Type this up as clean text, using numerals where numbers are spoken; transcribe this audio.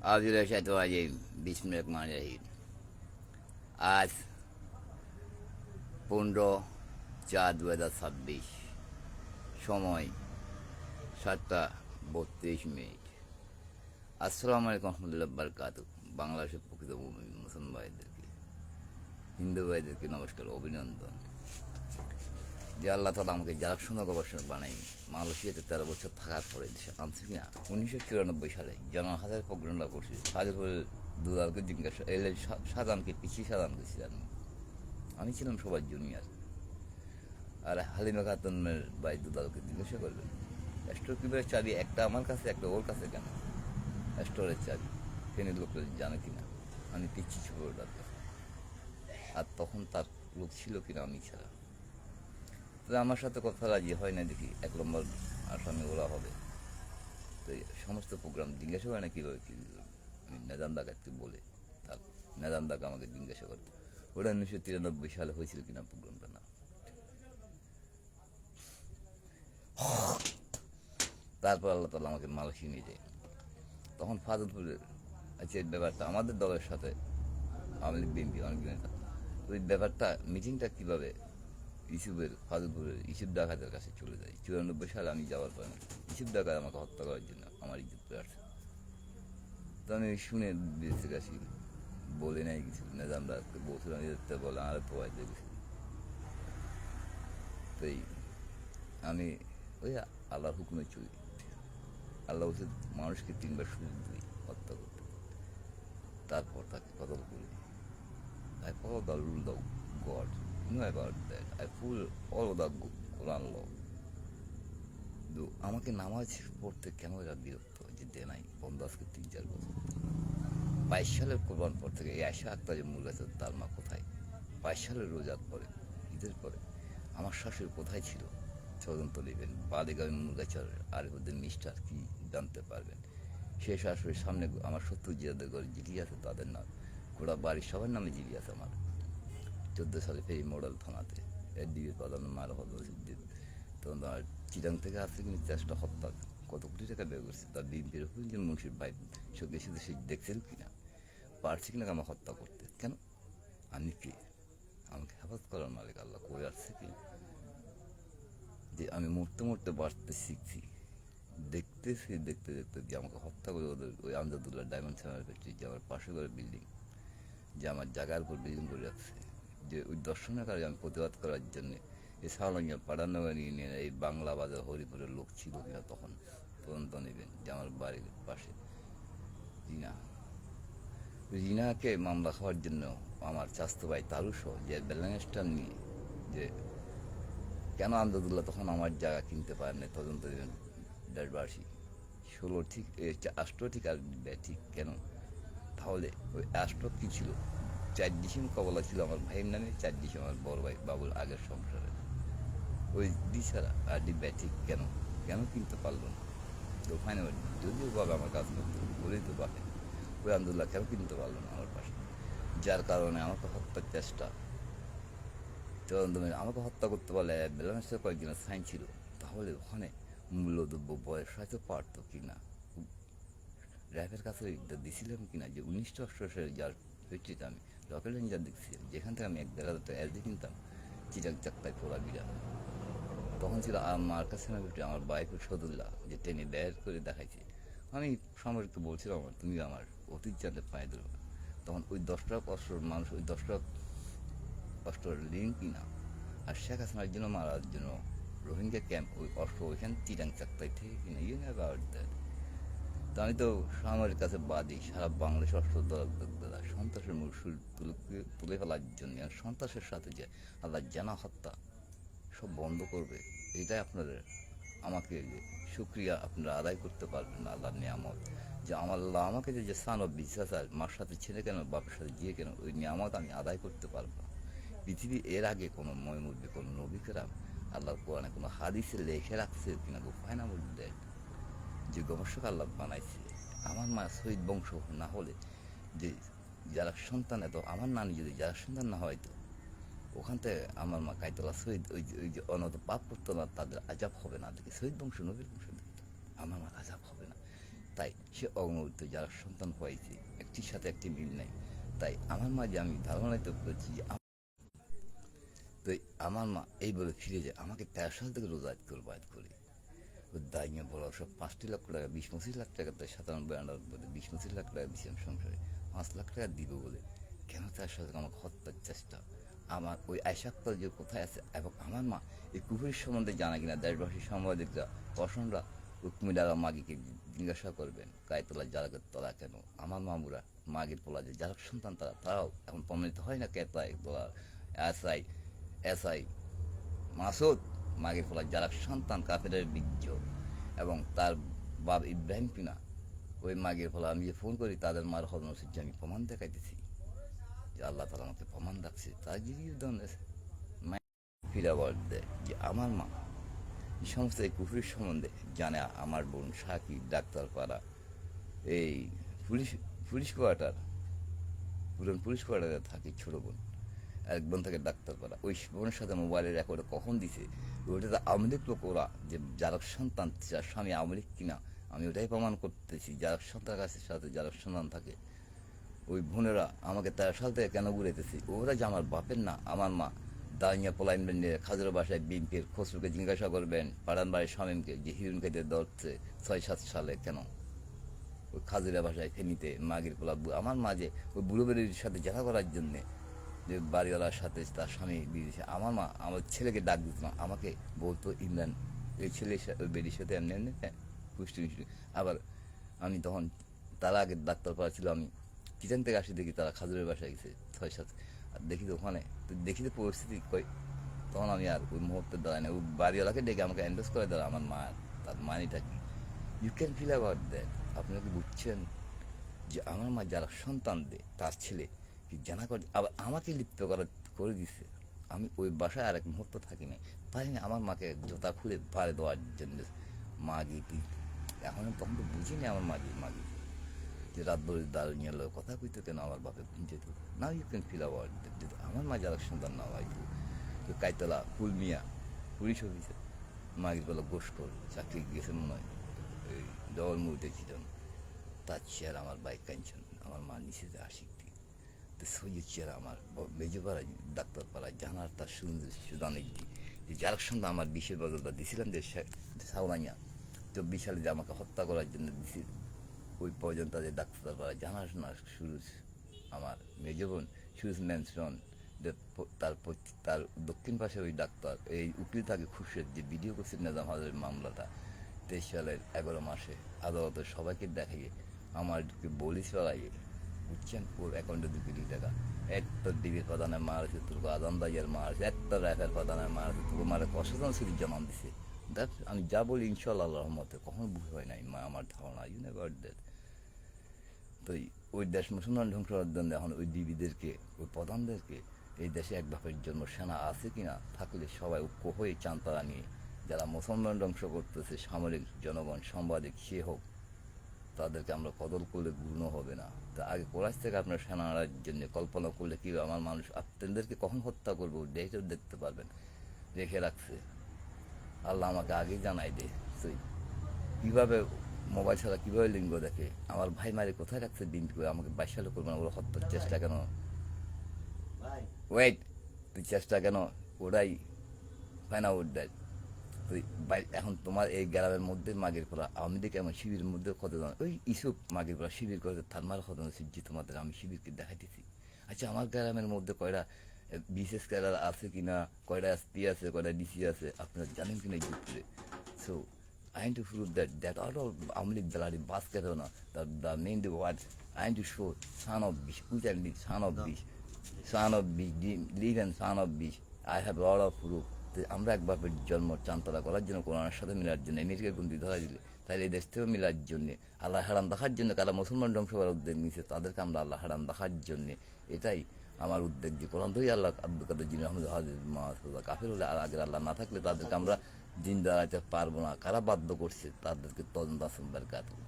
আজ 15/4/2026, সময় 7:32। আসসালামু আলাইকুম রহমতুল্লাহ বারকাতু। বাংলাদেশের প্রকৃত মুসলমান ভাইদেরকে, হিন্দু ভাইদেরকে নমস্কার, অভিনন্দন। যে আল্লাহ তালা আমাকে জারাকসোনা গবেষণা বানাই মালয়েশিয়াতে 13 বছর থাকার পরে দেশে আনছে কিনা। 1994 সালে জানা হাজার প্রোগ্রামটা করছি। হাজার দুলালকে জিজ্ঞাসা এলে সাজানকে পিছিয়ে সাজান গেছিলাম। আমি ছিলাম সবার জুনিয়র। আর হালিমা খাতুনের ভাই দুলালকে জিজ্ঞাসা করবেন স্টোর কিভাবে চাবি একটা আমার কাছে একটা ওর কাছে কেন স্টোরের চাবি ফেনী লোক জানে কিনা। আমি পিচ্ছি ছোট ডাক্তার। আর তখন তার লোক ছিল কিনা আমি ছাড়া। তবে আমার সাথে কথা রাজি হয় না দেখি 1 নম্বর আসামি ওরা হবে। তো সমস্ত প্রোগ্রাম জিজ্ঞাসা করে না কীভাবে কী আমি নেজাম ডাকাতকে বলে তার নেজাম ডাকা আমাকে জিজ্ঞাসা করে ওটা 1993 সালে হয়েছিল কিনা প্রোগ্রামটা না। তারপর আল্লাহ তালা আমাকে মালয়েশিয়া নিয়ে যায়। তখন ফাজলপুরের এই ব্যাপারটা আমাদের দলের সাথে আওয়ামী লীগ বিএনপি অনেক নেতা ওই ব্যাপারটা মিটিংটা কীভাবে ফাজলপুরের ইসুফ ডাকাতের কাছে চলে যায়। 94 সালে আমি যাওয়ার পরে ইসুফ ডাকাত আমাকে হত্যা করার জন্য আমার ইজ্জত পেয়ে আসছে। তো আমি শুনে বেঁচে গেছি বলে নাই কিছু নেজামরা বলছিলাম এদের বলে আর প্রবাহিত গেছি। তাই আমি ওই আল্লাহর হুকুমে চলি। আল্লাহ বলছে মানুষকে 3বার সুযোগ দিই হত্যা করতে, তারপর তাকে কতল করি। I follow the rule of God. You know about that. I follow the Quran law. আমাকে নামাজ পড়তে কেন এরা বিরক্ত যে দে নাই বন্ধ আজকে 3-4 বছর। 22 সালের কোরবান পর থেকে এই আয়সা আক্তার যে মূল আছে তার মা কোথায়? 22 সালের রোজার পরে ঈদের পরে আমার শাশুড়ি কোথায় ছিল? তদন্ত নেবেন। বাদেগামী মুরগাচার আরিফুদ্দিন মিস্টার কি জানতে পারবেন। সে শাশুড়ির সামনে আমার 70 জিয়াদের ঘরে জিডি আছে, তাদের নাম গোড়া বাড়ির সবার নামে জিডি আছে আমার। 14 সালে ফেরি মডেল থানাতে এদিকে প্রধান মারা হল। তখন আমার চিরাং থেকে আসছে কিন্তু চেষ্টা হত্যা কত কোটি টাকা ব্যয় করছে। তার বিএনপির হুইলজন মুন্সির ভাই সঙ্গে শুধু সে দেখছেন কিনা পারছে কিনা আমার হত্যা করতে। কেন আমি কে? আমাকে হেফাজত করার মালিক আল্লাহ করে আসছে কি যে আমি মরতে মরতে বাঁচতে শিখছি। দেখতেছি দেখতে দেখতে যে আমাকে হত্যা করে ওদের ওই আমজাদুল্লাহ ডায়মন্ড সেনার ফ্যাক্টরি যে আমার পাশে করে বিল্ডিং, যে আমার জায়গার উপর বিল্ডিং করে রাখছে, যে ওই দর্শনের কাজে আমি প্রতিবাদ করার জন্যে এই সালাঙ্গিয়া পাড়ানগর নিয়ে এই বাংলা বাজার হরিপুরের লোক ছিল কিনা তখন তদন্ত নেবেন। যে আমার বাড়ির পাশে রিনাকে মামলা খাওয়ার জন্য আমার চাস্তো ভাই তারুসহ যে ব্যালেন্সটা নিয়ে যে কেন আমজাদুল্লাহ তখন আমার জায়গা কিনতে পারেন তদন্ত দেবেন। দেশবাসী 16 ঠিক 8 ঠিক আর ঠিক কেন? তাহলে ওই 8 কী ছিল? 4 ডিসিম কবলা ছিল আমার ভাইয়ের নামে, 4 ডিসিম আমার বড় ভাই বাবুর আগের সংসারে। ওই দিশারা আর ঠিক কেন কেন কিনতে পারলো না? তো ফাইনাল যদিও বাবা আমার কাজ করতে বলেই তো বাপে ওই আন্দোলন কেন কিনতে পারলো না আমার পাশে, যার কারণে আমাকে হত্যার চেষ্টা আমাকে হত্যা করতে পারলে ব্যালেন্সের কয়েকজনের সাইন ছিল। তাহলে ওখানে মূল্যদ্রব্য বয়স হয়তো পারতো কি না, র্যাবের কাছে দিছিলাম কিনা যে 1988 যার ফ্যাক্টরিতে আমি রকেট ইঞ্জিন দেখছিলাম, যেখান থেকে আমি 1,500 টাকা এলজি কিনতাম চিটাক চাক্তায় পোড়া বিড়া। তখন ছিল আমার কাছে আমার বাইকের সদুল্লাহ যে টেনে বের করে দেখাইছে। আমি সামরিককে বলছিলাম আমার তুমি আমার অতীত জানতে পায়ে দেবো। তখন ওই 10টা কষ্টর মানুষ ওই 10টা কষ্টর লিঙ্ক কিনা আর শেখ হাসিনার জন্য মারার জন্য রোহিঙ্গা ক্যাম্প ওই অস্ত্র ওইখানে চিটাং চাক্তাই থেকে কিনা ইয়ে নেবা। তো আমি তো সামরিক কাছে বাদী সারা বাংলাদেশ অস্ত্র দ্বারা সন্ত্রাসের মূল তুলে ফেলার জন্য সন্ত্রাসের সাথে যে আল্লাহ জানা হত্যা সব বন্ধ করবে। এটাই আপনাদের আমাকে শুক্রিয়া আপনারা আদায় করতে পারবেন না আল্লাহর নিয়ামত যে আমার আল্লাহ আমাকে যে সান অফ বিশ্বাস আর মার সাথে ছেলে কেন বাপের সাথে গিয়ে কেন ওই নিয়ামত আমি আদায় করতে পারবো না। পৃথিবী এর আগে কোনো ময়মুরবি কোনো নবীকেরাম আল্লাহর কোরআনে কোনো হাদিসে লেখে রাখছে কিনা গোফায় না বলতে যে গবেষক আল্লাহ বানাইছে। আমার মা শহীদ বংশ না হলে যে যারা সন্তান এত আমার নানি যদি যারা সন্তান না হয় তো ওখান থেকে আমার মা কায়তলা শহীদ ওই যে অনত পাপ করতো না তাদের আজাব হবে না। দেখি শহীদ বংশ নবীর বংশ আমার মা আজাব হবে না। তাই সে অগণিত যারা সন্তান হয়েছে একটির সাথে একটি মিল নেই। তাই আমার মাঝে আমি ধারণায়িত করেছি যে তো আমার মা এই বলে ফিরে যায় আমাকে 13 সাল থেকে রোজা বাদ করে ওর দাইয়া বড় সব 5 লাখ টাকা 20-25 লাখ টাকা তার 97 বলে 20-25 লাখ টাকা দিয়েছিলাম সংসারে 5 লাখ টাকা দিব বলে কেন তার সাথে আমাকে হত্যার চেষ্টা আমার ওই আশাক্তাল যে কোথায় আছে এবং আমার মা এই কুহুরির সম্বন্ধে জানা কিনা দেশবাসী সাংবাদিকরা পশনরা ওই কুমিল্লার মাগিকে জিজ্ঞাসা করবেন কায়তলা জালকের তলা কেন আমার মামুরা মাগির পোলা যে জালক সন্তান তারাও এখন প্রমাণিত হয় না কেতলায় তোলা এসআই মাসুদ মাগির ফলা যারা সন্তান কাফেরের বীর্য এবং তার বাপ ইব্রাহিম কিনা ওই মাগির ফলা আমি যে ফোন করি তাদের মার হদনসির যে আমি প্রমাণ দেখাইতেছি যে আল্লাহ তালা আমাকে প্রমাণ রাখছে তার গিরিয়ে ফিরাবার দেয় যে আমার মা এই সমস্ত এই কুফুরির সম্বন্ধে জানে আমার বোন সাকিব ডাক্তার পাড়া এই পুলিশ কোয়ার্টার পুলিশ কোয়ার্টারে থাকে ছোটো বোন এক বোন থাকে ডাক্তার পাড়া ওই বোনের সাথে মোবাইলের রেকর্ডে কখন দিছে ওটা তো আমলিক লোক ওরা যে যার সন্তান যার স্বামী আমলিক কিনা আমি ওটাই প্রমাণ করতেছি যার সন্তানের কাছে সাথে যার সন্তান থাকে ওই বোনেরা আমাকে 13 সাল থেকে কেন ঘুরেতেছি ওরা যে আমার বাপের না আমার মা দাঁড়িয়ে পোলাইনবেন নিয়ে খাজুর বাসায় বিএনপির খসরুকে জিজ্ঞাসা করবেন পাড়ান বাড়ির স্বামীকে যে হিরুন খেতে ধরছে 6-7 সালে কেন ওই খাজুরা বাসায় ফেনিতে মাগির পোলা আমার মাঝে ওই বুড়োবেরির সাথে দেখা করার জন্যে যে বাড়িওয়ালার সাথে তার স্বামী বিদেশে আমার মা আমার ছেলেকে ডাক দিত না আমাকে বলতো ইমরান এই ছেলে ওই বেরির সাথে এমনি এমনি পুষ্টি মিষ্টি আবার আমি তখন তার আগে ডাক্তার পাড়া ছিল আমি কিচেন থেকে আসি দেখি তারা খাজুরের বাসায় গেছে 6-7 আর দেখি তো ওখানে তো দেখি তো পরিস্থিতি কই তখন আমি আর ওই মুহূর্তে দাঁড়াই না ওই বাড়িওয়ালাকে ডেকে আমাকে অ্যান্ডোজ করে দেওয়া আমার মা তার মানিটা কি you can feel about that আপনি কি বুঝছেন যে আমার মা যারা সন্তান দেয় তার ছেলে কি জানা করে আবার আমাকে লিপ্ত করে দিচ্ছে আমি ওই বাসায় আর এক মুহূর্ত থাকি না তাই আমার মাকে জোতা খুলে পাড়ে দেওয়ার জন্য মাগি তুই এখন তখন তো বুঝিনি আমার মাগি যে রাত ধরে দাঁড়িয়ে নিয়ে কথা কইতে কেন আমার বাপে যেত না you can feel about that আমার মা যারা সন্তান না হয় তো কাইতলা ফুলমিয়া পুলিশ অফিসে মাগির বলো গোষ্ঠর চাকরি গেছে মনে হয় এই ডবল মুড়িতে ছিলাম তার চেয়ার আমার বাইক কাঁদছেন আমার মা নিচে আসি তো সৈয়দ চেয়ার আমার মেজোপাড়ায় ডাক্তারপাড়ায় জানার তার সুদানের যে যার সঙ্গে আমার বিশের বদলটা দিয়েছিলাম যে সাউলাইয়া 24 সালে যে আমাকে হত্যা করার জন্য দিছি ওই পর্যন্ত যে ডাক্তারপাড়ায় জানাশোনা সুরুজ আমার মেজো বোন সুরুজ ম্যানসন তার দক্ষিণ পাশে ওই ডাক্তার এই উকিল থাকে খুশির যে ভিডিও করছে নিজাম হাজারের মামলাটা 23 সালের 11 মাসে আদালতে সবাইকে দেখাইয়ে আমারকে বলিস ফেলাইয়ে বুঝছেন ওর অ্যাকাউন্টে 2 কোটি টাকা একটা ডিবির প্রধানের মার আছে তোর আদান দাইয়ের মার আছে একটা র্যাফের প্রধানের মার আছে তোর মারে কষাজন শুধু জানান দিছে দেখ আমি যা বলি ইনশাল্লাহ রহমতে কখনো ভুল হয় নাই মা আমার ধারণা ইউ নেভার দ্যাট তো ওই দেশ মুসলমান ধ্বংস করার জন্য এখন ওই ডিবিদেরকে ওই প্রধানদেরকে এই দেশে এক বাপের জন্য সেনা আছে কিনা থাকলে সবাই ঐক্য হয়ে চান তারা নিয়ে যারা মুসলমান ধ্বংস করতেছে সামরিক জনগণ সাংবাদিক সে হোক তাদেরকে আমরা কদর করলে গুণ হবে না তা আগে কোরাইশ থেকে আপনার সেনা আনার জন্য কল্পনা করলে কি আমার মানুষ আপনাদেরকে কখন হত্যা করবো ডেটেও দেখতে পারবেন রেখে রাখছে আল্লাহ আমাকে আগেই জানাই দে তুই কীভাবে মোবাইল ছাড়া কীভাবে লিঙ্গ দেখে আমার ভাই মারে কোথায় রাখছে দিন করে আমাকে 22 সালে করবে না ওরা হত্যার চেষ্টা কেন ওয়েট তুই চেষ্টা কেন ওরাই ফাইন আউট দেয় তুই এখন তোমার এই গ্রামের মধ্যে মাগের করা আমি দেখি আমার শিবিরের মধ্যে কত ওই ইসুপ মাগের করা শিবির করে তার মার কত যে তোমাদের আমি শিবিরকে দেখাইতেছি আচ্ছা আমার গ্রামের মধ্যে কয়টা বিশেষ ক্যাডার আছে কিনা কয়টা এসপি আছে কয়টা ডিসি আছে আপনারা জানেন কিনা যুক্তরে so I need to prove that all Amlik Dalari basket on the main the words I need to show son of bish, who can be son of bish, live and son of bish. I have a lot of proof. আমরা এক বাপের জন্ম চান্তরা করার জন্য কোরআনের সাথে Miller জন্য আমেরিকার বন্দি ধরা দিলে তাহলে এই দেশ থেকেও মিলার জন্যে আল্লাহ হারাম দেখার জন্য কারা মুসলমান ধ্বংস করার উদ্যোগ নিয়েছে তাদেরকে আমরা আল্লাহ হারাম দেখার জন্যে এটাই আমার উদ্যোগ যে কোরআন ধরেই আল্লাহ আব্দুল কাদের জিন আহমদ হাজির মাহফুজা কাফের হলে আর আগের আল্লাহ না থাকলে তাদেরকে আমরা দিন দাঁড়াতে পারবো না কারা বাধ্য করছে তাদেরকে তদন্ত আসন বের কাটবো